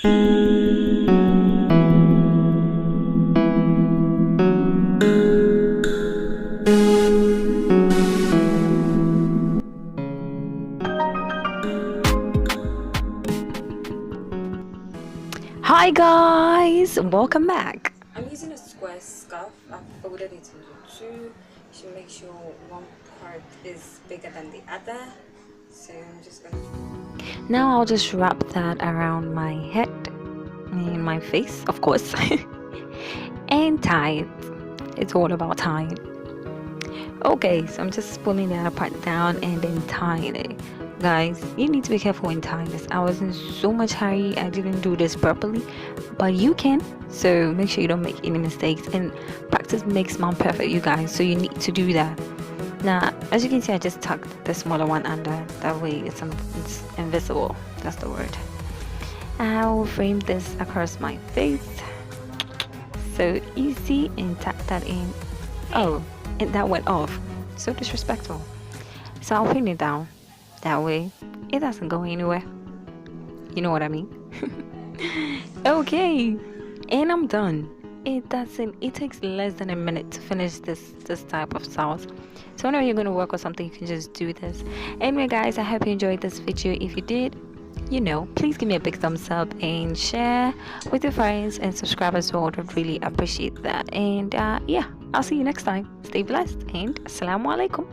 Hi guys, welcome back. I'm using a square scarf. I've folded it into two to make sure one part is bigger than the other. So I'm just gonna. Now I'll just wrap that around my head and my face, of course, and tie it. It's all about tying. Okay, so I'm just pulling that part down and then tying it. Guys, you need to be careful when tying this. I was in so much hurry, I didn't do this properly, but you can. So make sure you don't make any mistakes. And practice makes man perfect, you guys. So you need to do that. Now, as you can see, I just tucked the smaller one under. That way, it's invisible. That's the word. I will frame this across my face. So easy, and tuck that in. Oh, and that went off. So disrespectful. So I'll pin it down. That way, it doesn't go anywhere. You know what I mean? Okay, and I'm done. It takes less than a minute to finish this type of sauce. So whenever you're going to work or something, you can just do this. Anyway guys, I hope you enjoyed this video. If you did, please give me a big thumbs up and share with your friends and subscribe as well. I'd really appreciate that. And yeah, I'll see you next time. Stay blessed and assalamu alaikum.